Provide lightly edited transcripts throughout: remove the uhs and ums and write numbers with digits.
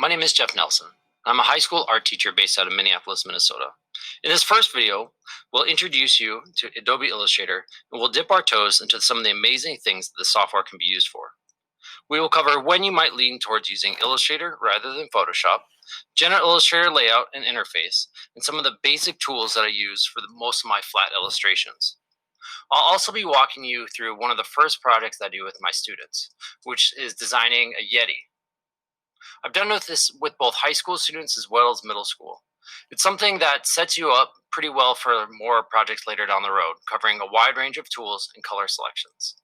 name is Jeff Nelson. I'm a high school art teacher based out of Minneapolis, Minnesota. In this first video, we'll introduce you to Adobe Illustrator and we'll dip our toes into some of the amazing things that the software can be used for. We will cover when you might lean towards using Illustrator rather than Photoshop, general Illustrator layout and interface, and some of the basic tools that I use for most of my flat illustrations. I'll also be walking you through one of the first projects I do with my students, which is designing a Yetti. I've done this with both high school students as well as middle school. It's something that sets you up pretty well for more projects later down the road, covering a wide range of tools and color selections.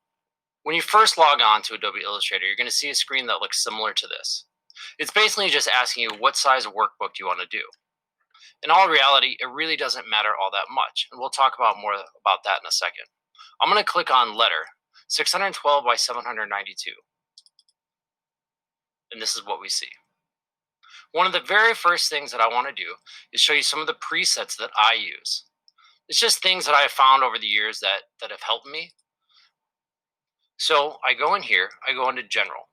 When you first log on to Adobe Illustrator, you're going to see a screen that looks similar to this. It's basically just asking you what size workbook do you want to do. In all reality, it really doesn't matter all that much, and we'll talk about more about that in a second. I'm going to click on letter, 612 by 792. And this is what we see. One of the very first things that I want to do is show you some of the presets that I use. It's just things that I have found over the years that have helped me. So I go in here, I go into general.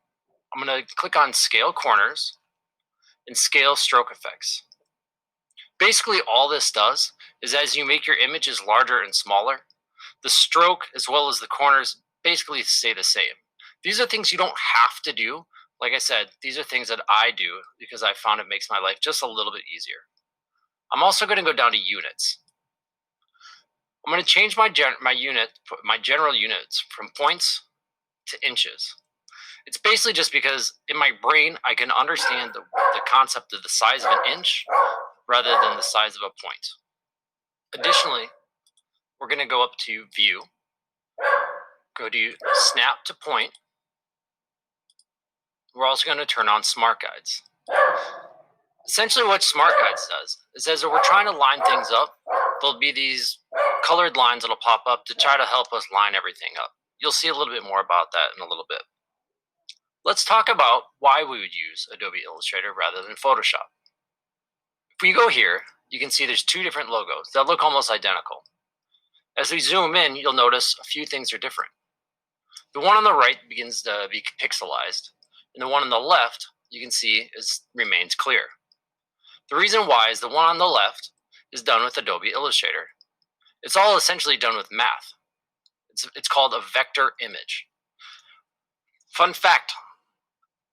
I'm going to click on scale corners and scale stroke effects. Basically all this does is as you make your images larger and smaller, the stroke as well as the corners basically stay the same. These are things you don't have to do. Like I said, these are things that I do because I found it makes my life just a little bit easier. I'm also going to go down to units. I'm going to change my general units from points to inches. It's basically just because in my brain I can understand the concept of the size of an inch rather than the size of a point. Additionally, we're going to go up to view, go to snap to point. We're also going to turn on Smart Guides. Essentially what Smart Guides does is as we're trying to line things up, there'll be these colored lines that'll pop up to try to help us line everything up. You'll see a little bit more about that in a little bit. Let's talk about why we would use Adobe Illustrator rather than Photoshop. If we go here, you can see there's two different logos that look almost identical. As we zoom in, you'll notice a few things are different. The one on the right begins to be pixelized, and the one on the left, you can see, remains clear. The reason why is the one on the left is done with Adobe Illustrator. It's all essentially done with math. It's called a vector image. Fun fact,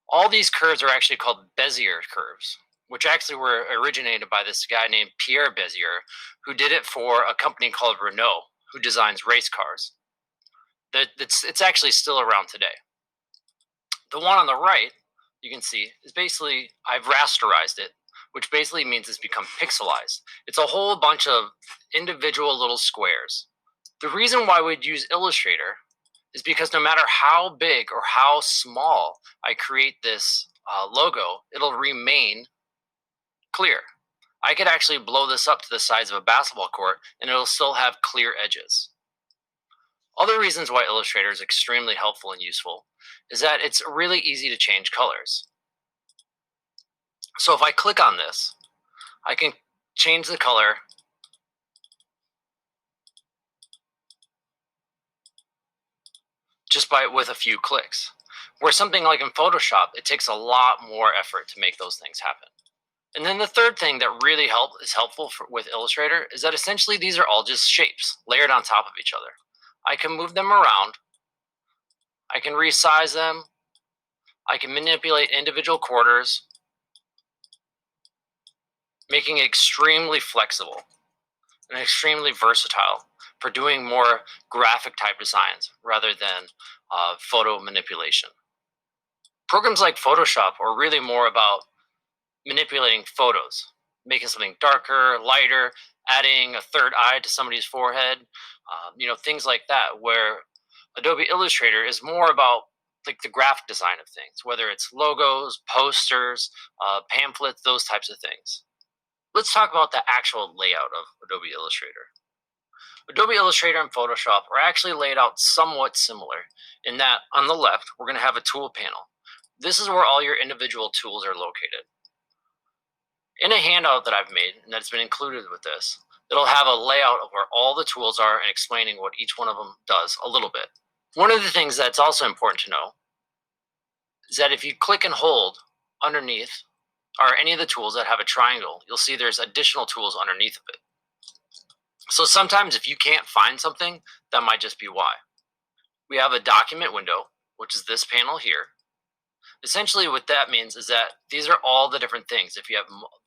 all these curves are actually called Bezier curves, which actually were originated by this guy named Pierre Bezier, who did it for a company called Renault, who designs race cars. It's actually still around today. The one on the right, you can see, is basically, I've rasterized it, which basically means it's become pixelized. It's a whole bunch of individual little squares. The reason why we'd use Illustrator is because no matter how big or how small I create this logo, it'll remain clear. I could actually blow this up to the size of a basketball court and it'll still have clear edges. Other reasons why Illustrator is extremely helpful and useful is that it's really easy to change colors. So if I click on this, I can change the color just with a few clicks. Where something like in Photoshop, it takes a lot more effort to make those things happen. And then the third thing that really is helpful with Illustrator is that essentially these are all just shapes layered on top of each other. I can move them around. I can resize them. I can manipulate individual quarters, making it extremely flexible and extremely versatile for doing more graphic type designs rather than photo manipulation. Programs like Photoshop are really more about manipulating photos, making something darker, lighter, adding a third eye to somebody's forehead, things like that, where Adobe Illustrator is more about like the graphic design of things, whether it's logos, posters, pamphlets, those types of things. Let's talk about the actual layout of Adobe Illustrator. Adobe Illustrator and Photoshop are actually laid out somewhat similar in that on the left, we're going to have a tool panel. This is where all your individual tools are located. In a handout that I've made and that's been included with this, it'll have a layout of where all the tools are and explaining what each one of them does a little bit. One of the things that's also important to know is that if you click and hold underneath are any of the tools that have a triangle, you'll see there's additional tools underneath of it. So sometimes if you can't find something, that might just be why. We have a document window, which is this panel here. Essentially what that means is that these are all the different things.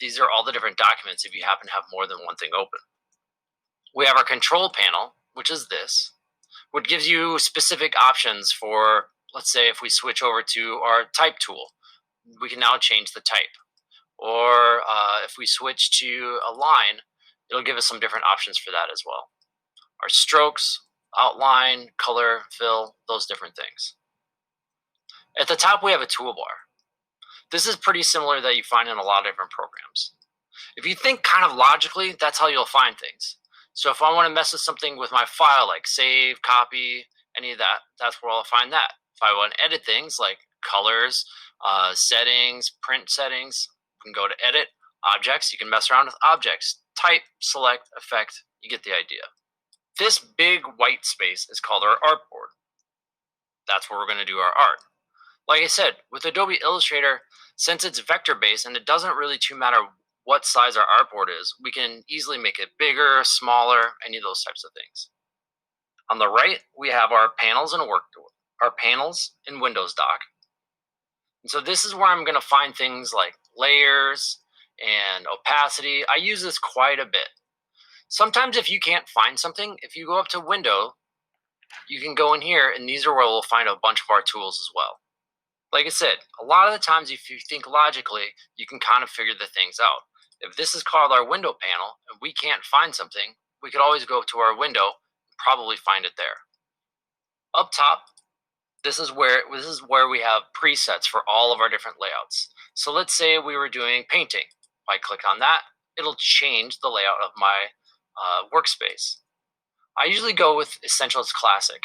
These are all the different documents if you happen to have more than one thing open. We have our control panel, which is this, which gives you specific options for, let's say if we switch over to our type tool, we can now change the type. Or if we switch to a line, it'll give us some different options for that as well. Our strokes, outline, color, fill, those different things. At the top, we have a toolbar. This is pretty similar that you find in a lot of different programs. If you think kind of logically, that's how you'll find things. So if I want to mess with something with my file, like save, copy, any of that, that's where I'll find that. If I want to edit things like colors, settings, print settings, you can go to edit, objects, you can mess around with objects, type, select, effect, you get the idea. This big white space is called our artboard. That's where we're going to do our art. Like I said, with Adobe Illustrator, since it's vector based and it doesn't really too matter what size our artboard is, we can easily make it bigger, smaller, any of those types of things. On the right, we have our panels and our panels in Windows Dock. And so this is where I'm going to find things like layers and opacity. I use this quite a bit. Sometimes if you can't find something, if you go up to Window, you can go in here and these are where we'll find a bunch of our tools as well. Like I said, a lot of the times if you think logically, you can kind of figure the things out. If this is called our window panel and we can't find something, we could always go to our window and probably find it there. Up top, this is where we have presets for all of our different layouts. So let's say we were doing painting. If I click on that, it'll change the layout of my workspace. I usually go with Essentials Classic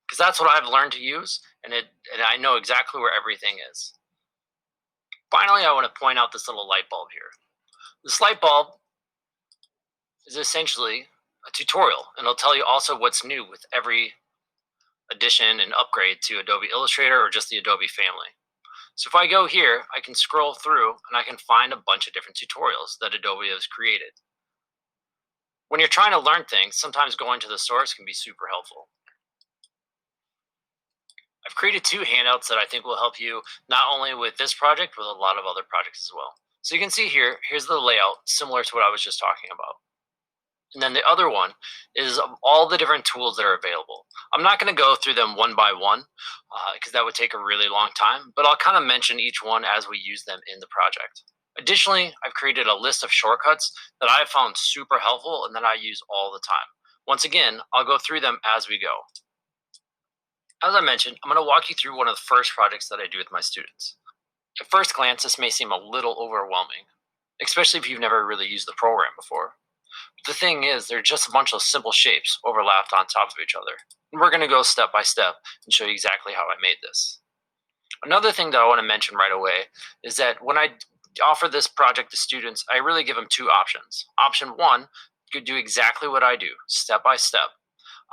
because that's what I've learned to use, and I know exactly where everything is. Finally, I want to point out this little light bulb here. This light bulb is essentially a tutorial, and it'll tell you also what's new with every addition and upgrade to Adobe Illustrator or just the Adobe family. So if I go here, I can scroll through and I can find a bunch of different tutorials that Adobe has created. When you're trying to learn things, sometimes going to the source can be super helpful. I've created 2 handouts that I think will help you not only with this project, but a lot of other projects as well. So you can see here's the layout similar to what I was just talking about. And then the other one is all the different tools that are available. I'm not going to go through them one by one because that would take a really long time, but I'll kind of mention each one as we use them in the project. Additionally, I've created a list of shortcuts that I've found super helpful and that I use all the time. Once again, I'll go through them as we go. As I mentioned, I'm going to walk you through one of the first projects that I do with my students. At first glance, this may seem a little overwhelming, especially if you've never really used the program before. The thing is, they're just a bunch of simple shapes overlapped on top of each other. And we're going to go step by step and show you exactly how I made this. Another thing that I want to mention right away is that when I offer this project to students, I really give them 2 options. Option 1, you could do exactly what I do, step by step.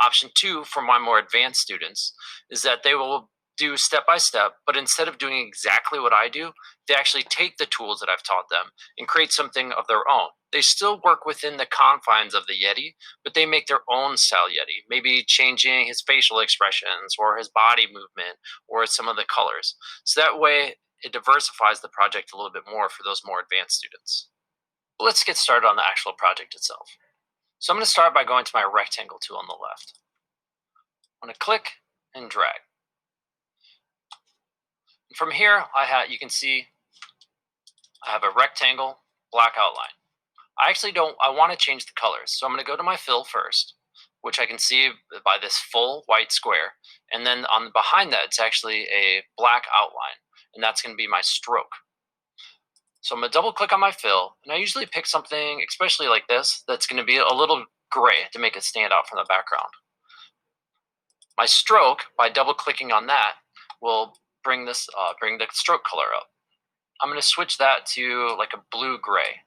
Option 2, for my more advanced students, is that they will do step by step, but instead of doing exactly what I do, they actually take the tools that I've taught them and create something of their own. They still work within the confines of the Yetti, but they make their own style Yetti, maybe changing his facial expressions or his body movement or some of the colors. So that way it diversifies the project a little bit more for those more advanced students. Let's get started on the actual project itself. So I'm going to start by going to my rectangle tool on the left. I'm going to click and drag. From here, you can see I have a rectangle, black outline. I want to change the colors. So I'm going to go to my fill first, which I can see by this full white square. And then behind that, it's actually a black outline. And that's going to be my stroke. So I'm going to double click on my fill. And I usually pick something, especially like this, that's going to be a little gray to make it stand out from the background. My stroke, by double clicking on that, will bring the stroke color up. I'm going to switch that to like a blue gray,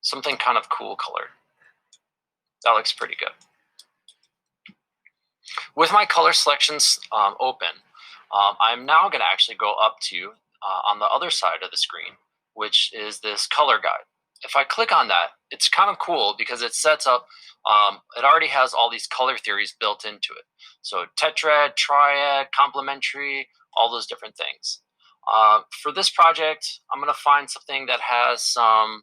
something kind of cool colored. That looks pretty good. With my color selections open, I'm now going to actually go up to on the other side of the screen which is this color guide. If I click on that, it's kind of cool because it sets up, it already has all these color theories built into it. So tetrad, triad, complementary, all those different things. For this project, I'm going to find something that has some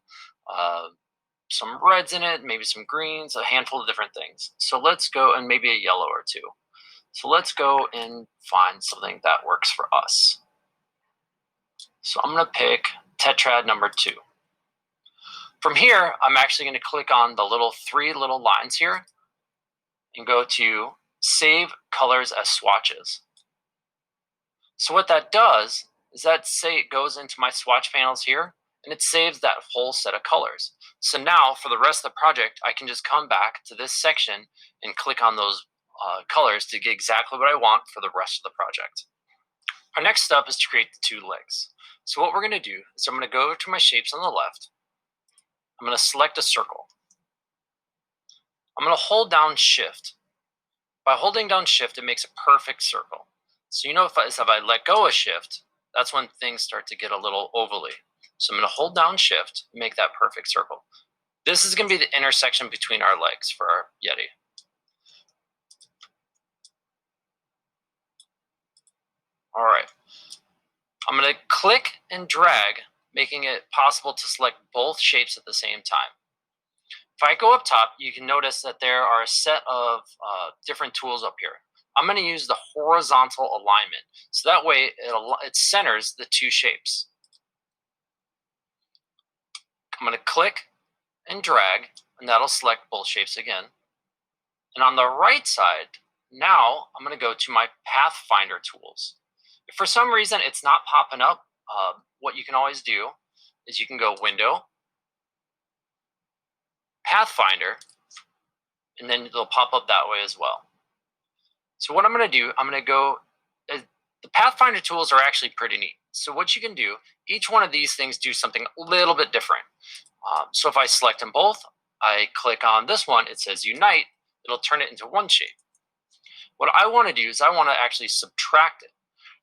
reds in it, maybe some greens, a handful of different things. So let's go, and maybe a yellow or two. So let's go and find something that works for us. So I'm going to pick tetrad number 2. From here, I'm actually going to click on the three little lines here and go to Save Colors as Swatches. So what that does is that it goes into my swatch panels here, and it saves that whole set of colors. So now for the rest of the project, I can just come back to this section and click on those colors to get exactly what I want for the rest of the project. Our next step is to create the 2 legs. So what we're going to do is I'm going to go to my shapes on the left. I'm going to select a circle. I'm going to hold down Shift. By holding down Shift, it makes a perfect circle. So if I let go of Shift, that's when things start to get a little ovally. So I'm going to hold down Shift and make that perfect circle. This is going to be the intersection between our legs for our Yeti. All right. I'm going to click and drag, making it possible to select both shapes at the same time. If I go up top, you can notice that there are a set of different tools up here. I'm going to use the horizontal alignment. So that way it centers the 2 shapes. I'm going to click and drag, and that'll select both shapes again. And on the right side, now I'm going to go to my Pathfinder tools. If for some reason it's not popping up, what you can always do is you can go Window, Pathfinder, and then it'll pop up that way as well. So what I'm going to do, I'm going to go, the Pathfinder tools are actually pretty neat. So what you can do, each one of these things do something a little bit different. So if I select them both, I click on this one, it says Unite, it'll turn it into one shape. What I want to do is I want to actually subtract it.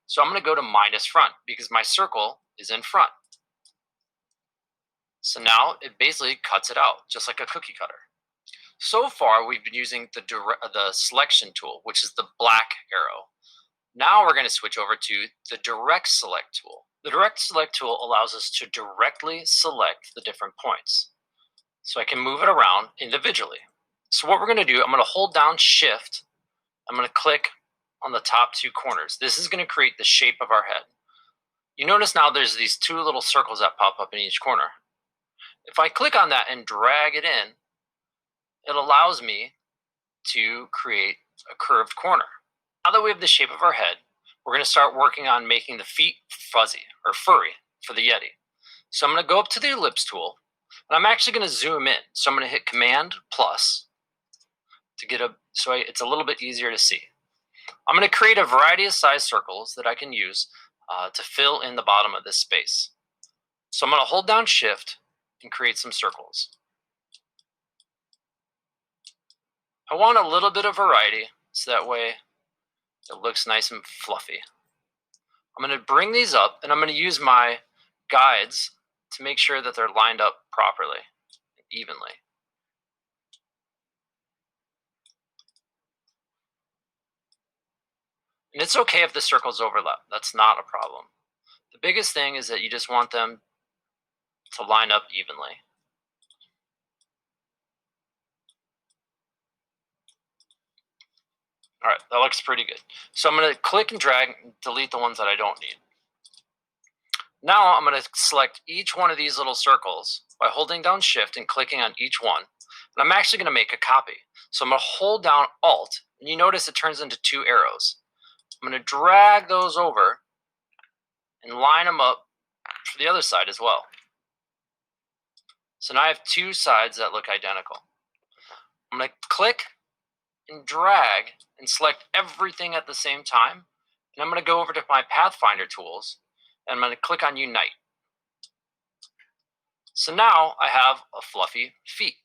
So I'm going to go to minus front because my circle is in front. So now it basically cuts it out, just like a cookie cutter. So far, we've been using the selection tool, which is the black arrow. Now we're going to switch over to the direct select tool. The direct select tool allows us to directly select the different points. So I can move it around individually. So what we're going to do, I'm going to hold down Shift. I'm going to click on the top 2 corners. This is going to create the shape of our head. You notice now there's these 2 little circles that pop up in each corner. If I click on that and drag it in, it allows me to create a curved corner. Now that we have the shape of our head, we're going to start working on making the feet fuzzy or furry for the Yeti. So I'm going to go up to the ellipse tool, and I'm actually going to zoom in. So I'm going to hit Command plus to get it's a little bit easier to see. I'm going to create a variety of size circles that I can use to fill in the bottom of this space. So I'm going to hold down Shift and create some circles. I want a little bit of variety so that way it looks nice and fluffy. I'm going to bring these up, and I'm going to use my guides to make sure that they're lined up properly, evenly. And it's okay if the circles overlap. That's not a problem. The biggest thing is that you just want them to line up evenly. All right, that looks pretty good. So I'm going to click and drag and delete the ones that I don't need. Now I'm going to select each one of these little circles by holding down Shift and clicking on each one. And I'm actually going to make a copy. So I'm going to hold down Alt, and you notice it turns into 2 arrows. I'm going to drag those over and line them up for the other side as well. So now I have 2 sides that look identical. I'm going to click and drag and select everything at the same time. And I'm going to go over to my Pathfinder tools, and I'm going to click on Unite. So now I have a fluffy feet.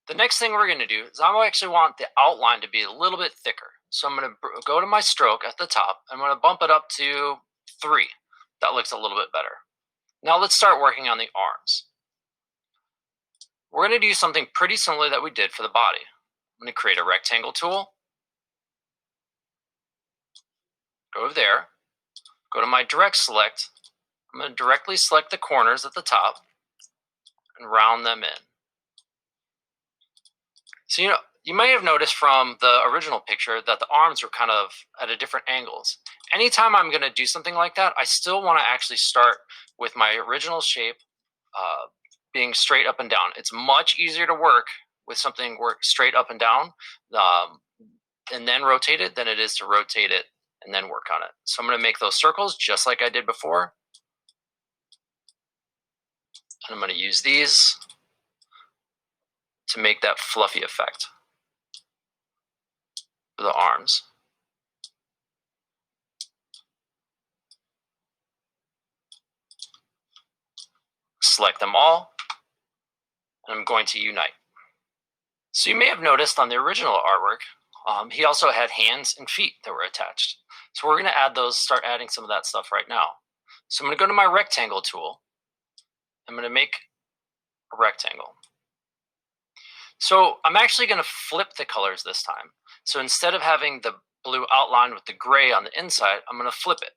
The next thing we're going to do is I actually want the outline to be a little bit thicker. So I'm going to go to my stroke at the top. I'm going to bump it up to 3. That looks a little bit better. Now let's start working on the arms. We're going to do something pretty similar that we did for the body. I'm going to create a rectangle tool. Go over there. Go to my direct select. I'm going to directly select the corners at the top and round them in. So you may have noticed from the original picture that the arms were kind of at a different angles. Anytime I'm going to do something like that, I still want to actually start with my original shape being straight up and down. It's much easier to work with something straight up and down and then rotate it than it is to rotate it and then work on it. So I'm going to make those circles just like I did before. And I'm going to use these to make that fluffy effect for the arms. Select them all, and I'm going to unite. So you may have noticed on the original artwork, he also had hands and feet that were attached. So we're going to add those, start adding some of that stuff right now. So I'm going to go to my rectangle tool. I'm going to make a rectangle. So I'm actually going to flip the colors this time. So instead of having the blue outline with the gray on the inside, I'm going to flip it.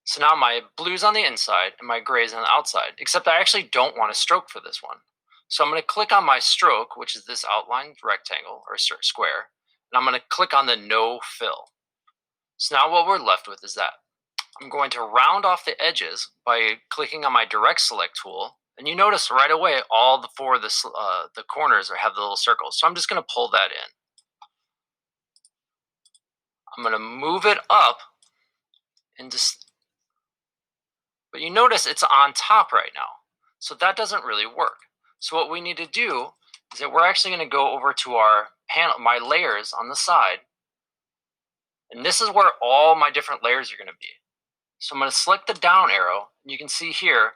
So now my blue's on the inside and my gray's on the outside, except I actually don't want a stroke for this one. So I'm going to click on my stroke, which is this outlined rectangle or square, and I'm going to click on the no fill. So now what we're left with is that. I'm going to round off the edges by clicking on my direct select tool, and you notice right away all the four of the corners have the little circles. So I'm just going to pull that in. I'm going to move it up and but you notice it's on top right now. So that doesn't really work. So what we need to do is that we're actually going to go over to our panel, my layers on the side. And this is where all my different layers are going to be. So I'm going to select the down arrow. And you can see here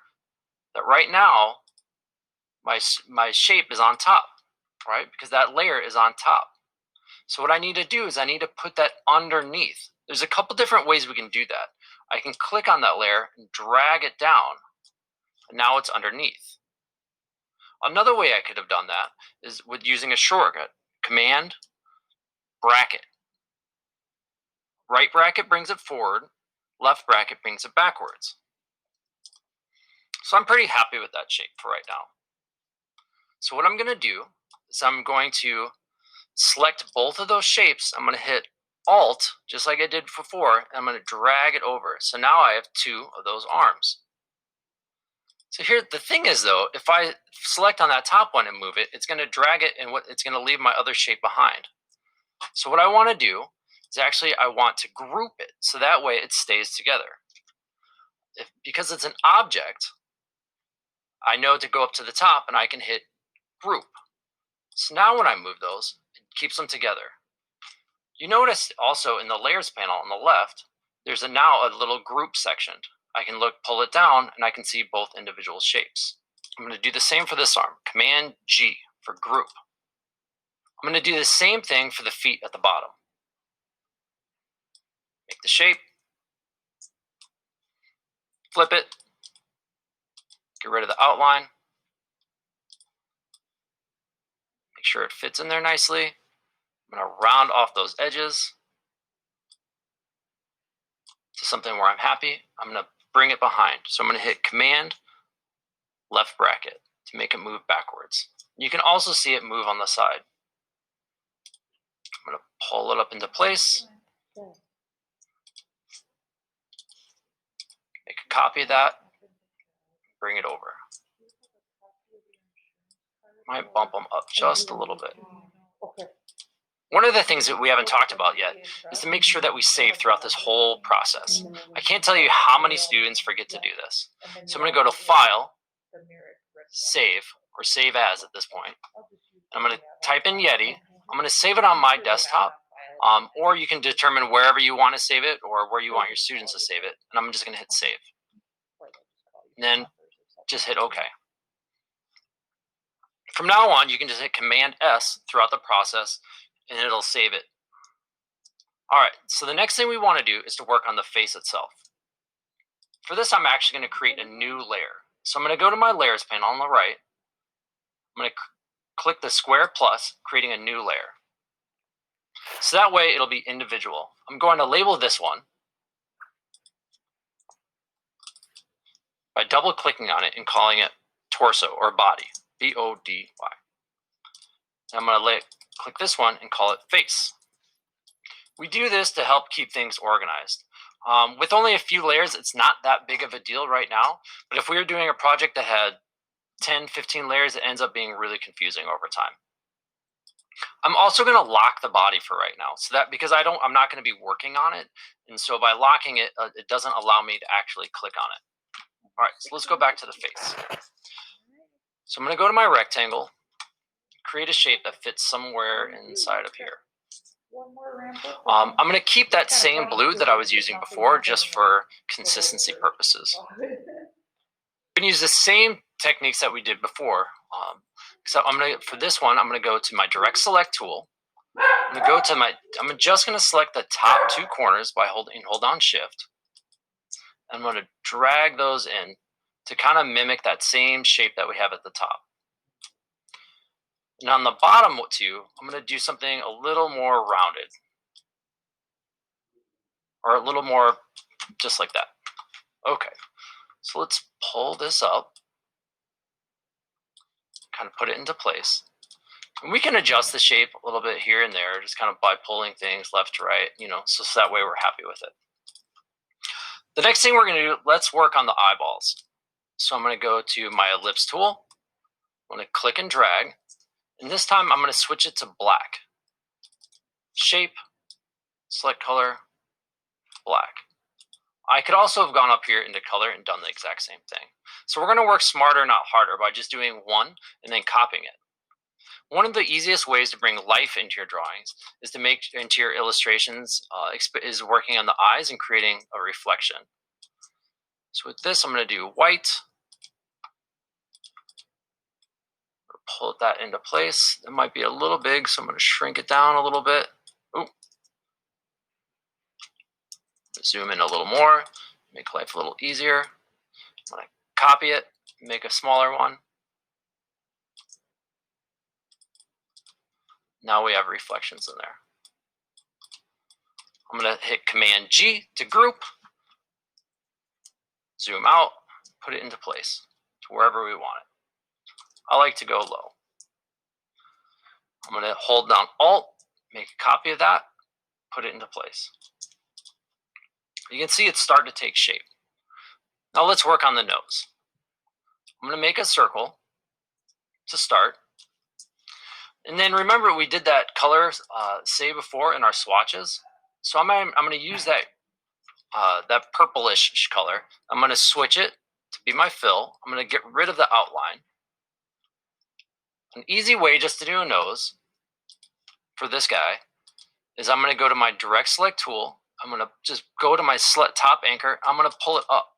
that right now my shape is on top, right? Because that layer is on top. So what I need to do is I need to put that underneath. There's a couple different ways we can do that. I can click on that layer and drag it down. And now it's underneath. Another way I could have done that is with using a shortcut. Command, bracket. Right bracket brings it forward, left bracket brings it backwards. So I'm pretty happy with that shape for right now. So what I'm going to do is I'm going to select both of those shapes. I'm going to hit Alt, just like I did before, and I'm going to drag it over. So now I have two of those arms. So here, the thing is though, if I select on that top one and move it, it's going to drag it and it's going to leave my other shape behind. So what I want to do is actually I want to group it so that way it stays together. Because it's an object, I know to go up to the top and I can hit group. So now when I move those, it keeps them together. You notice also in the layers panel on the left, there's now a little group section. I can pull it down and I can see both individual shapes. I'm going to do the same for this arm. Command G for group. I'm going to do the same thing for the feet at the bottom. Make the shape, flip it, get rid of the outline, make sure it fits in there nicely. I'm going to round off those edges to something where I'm happy. I'm going to bring it behind. So I'm going to hit Command, left bracket to make it move backwards. You can also see it move on the side. I'm going to pull it up into place. Make a copy of that. Bring it over. Might bump them up just a little bit. One of the things that we haven't talked about yet is to make sure that we save throughout this whole process. I can't tell you how many students forget to do this. So I'm going to go to File, Save, or Save As at this point. I'm going to type in Yetti. I'm going to save it on my desktop, or you can determine wherever you want to save it or where you want your students to save it. And I'm just going to hit Save. And then just hit OK. From now on, you can just hit Command S throughout the process, and it'll save it. All right, so the next thing we want to do is to work on the face itself. For this, I'm actually going to create a new layer. So I'm going to go to my layers panel on the right. I'm going to click the square plus, creating a new layer. So that way it'll be individual. I'm going to label this one by double clicking on it and calling it torso or body, B-O-D-Y. I'm going to click this one and call it face. We do this to help keep things organized. With only a few layers, it's not that big of a deal right now, but if we were doing a project that had 10, 15 layers, it ends up being really confusing over time. I'm also going to lock the body for right now, so that because I'm not going to be working on it, and so by locking it, it doesn't allow me to actually click on it. All right, so let's go back to the face. So I'm going to go to my rectangle, create a shape that fits somewhere inside of here. I'm going to keep that same blue that I was using before just for consistency purposes. We can use the same techniques that we did before. So for this one, I'm going to go to my direct select tool. I'm just going to select the top two corners by hold down shift. I'm going to drag those in to kind of mimic that same shape that we have at the top. And on the bottom two, I'm going to do something a little more rounded, or a little more just like that. Okay, so let's pull this up, kind of put it into place. And we can adjust the shape a little bit here and there, just kind of by pulling things left to right, so that way we're happy with it. The next thing we're going to do, let's work on the eyeballs. So I'm going to go to my ellipse tool. I'm going to click and drag. And this time I'm going to switch it to black. Shape, select color, black. I could also have gone up here into color and done the exact same thing. So we're going to work smarter, not harder, by just doing one and then copying it. One of the easiest ways to bring life into your drawings is to make into your illustrations is working on the eyes and creating a reflection. So with this, I'm going to do white. Pull that into place. It might be a little big, so I'm going to shrink it down a little bit. Ooh. Zoom in a little more, make life a little easier. I'm going to copy it, make a smaller one. Now we have reflections in there. I'm going to hit Command G to group, zoom out, put it into place to wherever we want it. I like to go low. I'm going to hold down Alt, make a copy of that, put it into place. You can see it's starting to take shape. Now let's work on the nose. I'm going to make a circle to start. And then remember, we did that color say before in our swatches. So I'm going to use that purplish color. I'm going to switch it to be my fill. I'm going to get rid of the outline. An easy way just to do a nose for this guy is I'm going to go to my direct select tool. I'm going to just go to my top anchor. I'm going to pull it up.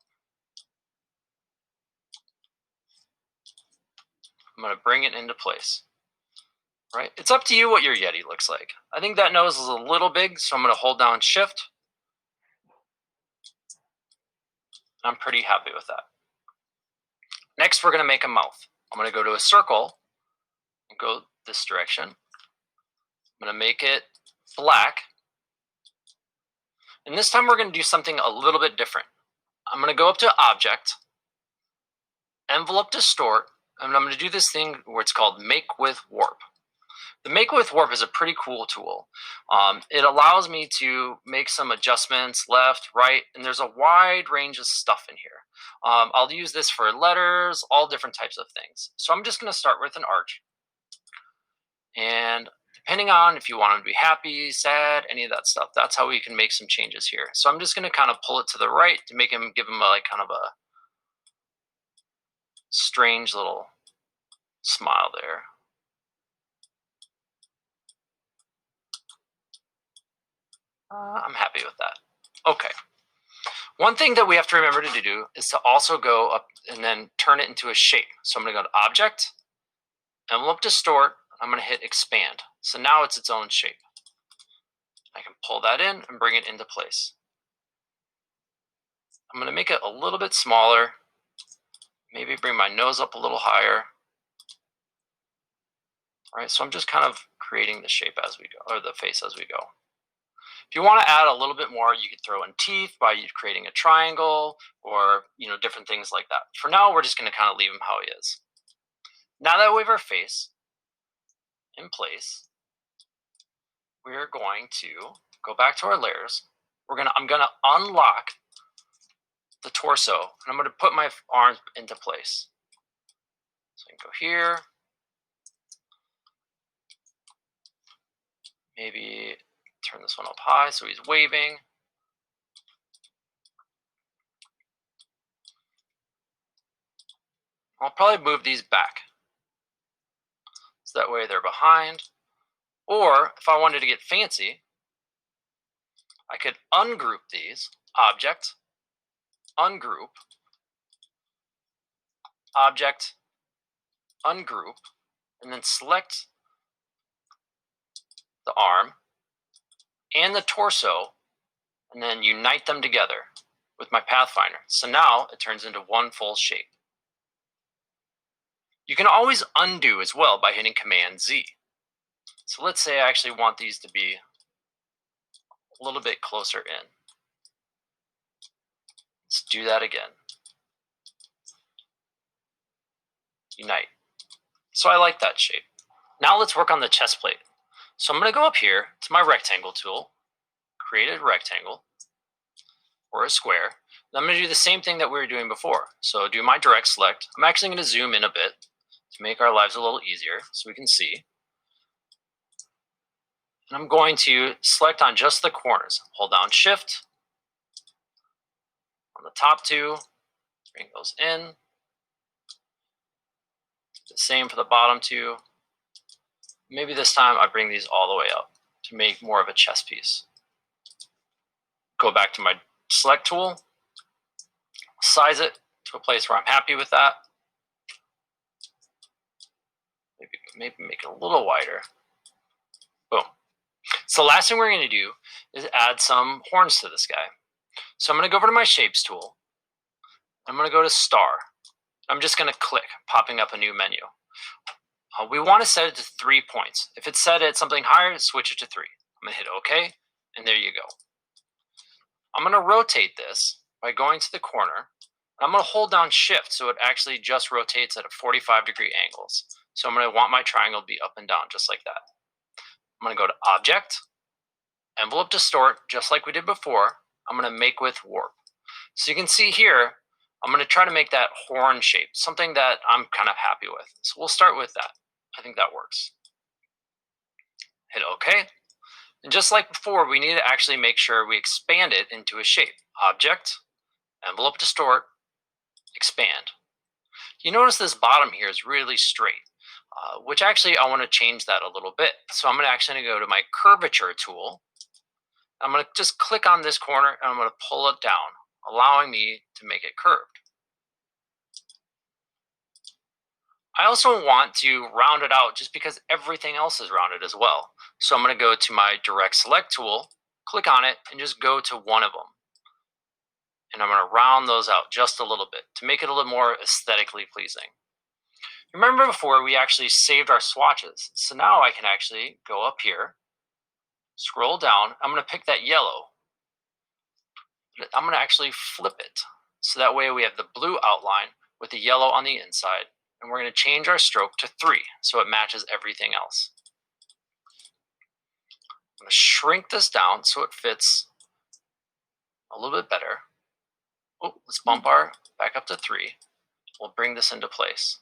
I'm going to bring it into place. Right? It's up to you what your Yeti looks like. I think that nose is a little big, so I'm going to hold down shift. I'm pretty happy with that. Next, we're going to make a mouth. I'm going to go to a circle and go this direction. I'm going to make it black. And this time we're going to do something a little bit different. I'm going to go up to Object, Envelope Distort, and I'm going to do this thing where it's called Make with Warp. The Make with Warp is a pretty cool tool. It allows me to make some adjustments left, right, and there's a wide range of stuff in here. I'll use this for letters, all different types of things. So I'm just going to start with an arch. And depending on if you want them to be happy, sad, any of that stuff, that's how we can make some changes here. So I'm just going to kind of pull it to the right to give him like kind of a strange little smile there. I'm happy with that. Okay. One thing that we have to remember to do is to also go up and then turn it into a shape. So I'm going to go to Object, Envelope Distort. I'm going to hit Expand. So now it's its own shape. I can pull that in and bring it into place. I'm going to make it a little bit smaller. Maybe bring my nose up a little higher. All right, so I'm just kind of creating the shape as we go, or the face as we go. If you want to add a little bit more, you could throw in teeth by creating a triangle or different things like that. For now, we're just going to kind of leave him how he is. Now that we have our face in place, we're going to go back to our layers. I'm gonna unlock the torso, and I'm gonna put my arms into place. So I can go here, maybe turn this one up high so he's waving. I'll probably move these back, so that way they're behind. Or if I wanted to get fancy, I could ungroup these. Object, ungroup, object, ungroup, and then select the arm and the torso, and then unite them together with my Pathfinder. So now it turns into one full shape. You can always undo as well by hitting Command Z. So let's say I actually want these to be a little bit closer in. Let's do that again. Unite. So I like that shape. Now let's work on the chest plate. So I'm going to go up here to my rectangle tool, create a rectangle or a square. Then I'm going to do the same thing that we were doing before. So do my direct select. I'm actually going to zoom in a bit to make our lives a little easier so we can see. And I'm going to select on just the corners. Hold down Shift on the top two, bring those in. The same for the bottom two. Maybe this time I bring these all the way up to make more of a chest piece. Go back to my select tool, size it to a place where I'm happy with that. Maybe make it a little wider. Boom. So the last thing we're going to do is add some horns to this guy. So I'm going to go over to my Shapes tool. I'm going to go to Star. I'm just going to click, popping up a new menu. We want to set it to 3 points. If it's set at something higher, switch it to 3. I'm going to hit OK, and there you go. I'm going to rotate this by going to the corner. I'm going to hold down Shift so it actually just rotates at a 45-degree angles. So I'm going to want my triangle to be up and down just like that. I'm going to go to Object, Envelope Distort, just like we did before. I'm going to Make with Warp. So you can see here, I'm going to try to make that horn shape, something that I'm kind of happy with. So we'll start with that. I think that works. Hit OK. And just like before, we need to actually make sure we expand it into a shape. Object, Envelope Distort, Expand. You notice this bottom here is really straight, which actually I want to change that a little bit. So I'm going to actually go to my Curvature tool. I'm going to just click on this corner and I'm going to pull it down, allowing me to make it curved. I also want to round it out just because everything else is rounded as well. So I'm going to go to my Direct Select tool, click on it, and just go to one of them. And I'm going to round those out just a little bit to make it a little more aesthetically pleasing. Remember before we actually saved our swatches. So now I can actually go up here, scroll down. I'm going to pick that yellow. I'm going to actually flip it. So that way we have the blue outline with the yellow on the inside. And we're going to change our stroke to 3 so it matches everything else. I'm going to shrink this down so it fits a little bit better. Oh, let's bump our back up to 3. We'll bring this into place.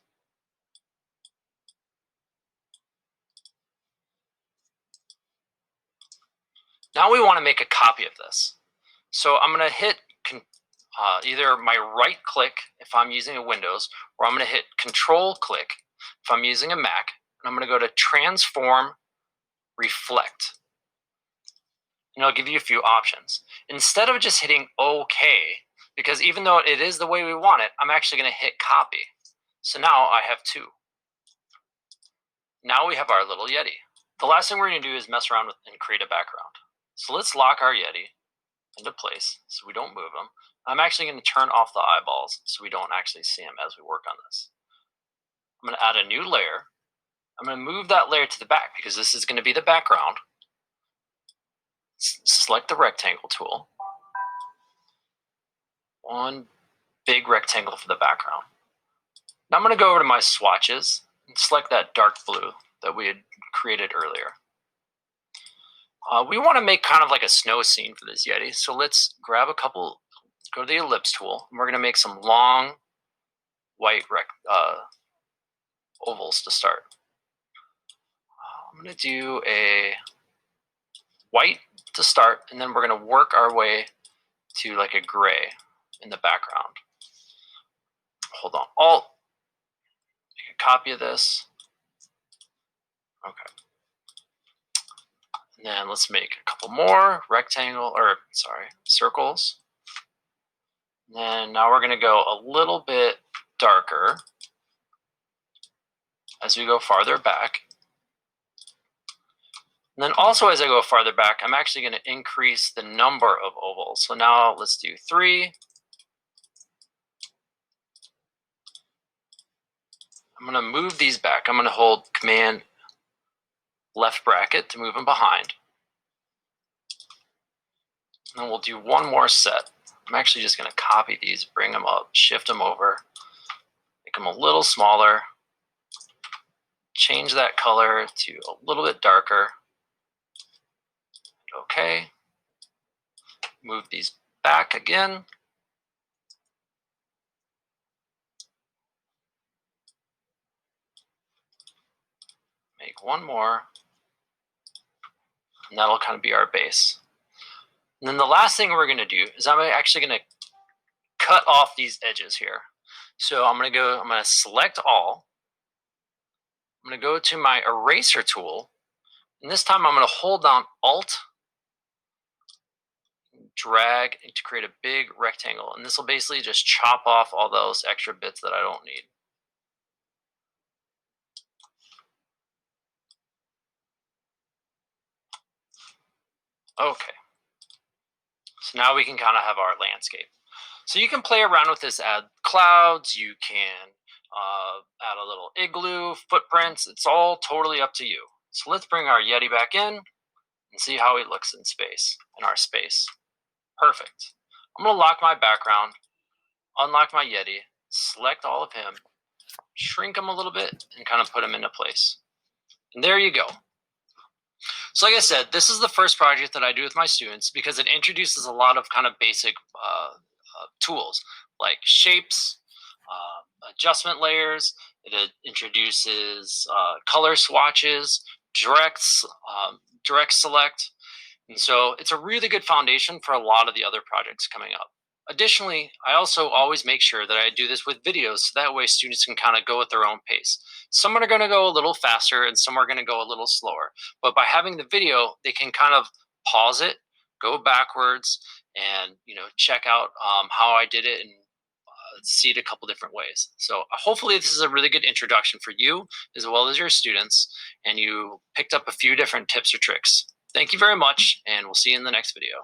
Now we want to make a copy of this. So I'm going to hit either my right click if I'm using a Windows, or I'm going to hit Control click if I'm using a Mac, and I'm going to go to Transform Reflect. And it'll give you a few options. Instead of just hitting OK, because even though it is the way we want it, I'm actually going to hit Copy. So now I have 2. Now we have our little Yeti. The last thing we're going to do is mess around with and create a background. So let's lock our Yeti into place so we don't move him. I'm actually going to turn off the eyeballs so we don't actually see them as we work on this. I'm going to add a new layer. I'm going to move that layer to the back because this is going to be the background. Select the rectangle tool. One big rectangle for the background. Now I'm going to go over to my swatches and select that dark blue that we had created earlier. We want to make kind of like a snow scene for this Yeti. So let's grab a couple, go to the ellipse tool, and we're going to make some long white ovals to start. I'm going to do a white to start, and then we're going to work our way to like a gray in the background. Hold on. Alt. Make a copy of this. Okay. And then let's make a couple more circles. And then now we're going to go a little bit darker as we go farther back. And then also as I go farther back, I'm actually going to increase the number of ovals. So now let's do 3. I'm going to move these back. I'm going to hold Command left bracket to move them behind. And then we'll do one more set. I'm actually just going to copy these, bring them up, shift them over, make them a little smaller, change that color to a little bit darker. Okay. Move these back again. Make one more. And that'll kind of be our base. And then the last thing we're going to do is I'm actually going to cut off these edges here. So I'm going to select all. I'm going to go to my eraser tool. And this time I'm going to hold down Alt, drag to create a big rectangle. And this will basically just chop off all those extra bits that I don't need. Okay. So now we can kind of have our landscape. So you can play around with this, add clouds, you can add a little igloo, footprints. It's all totally up to you. So let's bring our Yeti back in and see how he looks in space, in our space. Perfect. I'm going to lock my background, unlock my Yeti, select all of him, shrink him a little bit, and kind of put him into place. And there you go. So like I said, this is the first project that I do with my students because it introduces a lot of kind of basic tools like shapes, adjustment layers. It introduces color swatches, direct select. And so it's a really good foundation for a lot of the other projects coming up. Additionally, I also always make sure that I do this with videos so that way students can kind of go at their own pace. Some are going to go a little faster and some are going to go a little slower. But by having the video, they can kind of pause it, go backwards, and check out how I did it and see it a couple different ways. So hopefully this is a really good introduction for you as well as your students, and you picked up a few different tips or tricks. Thank you very much, and we'll see you in the next video.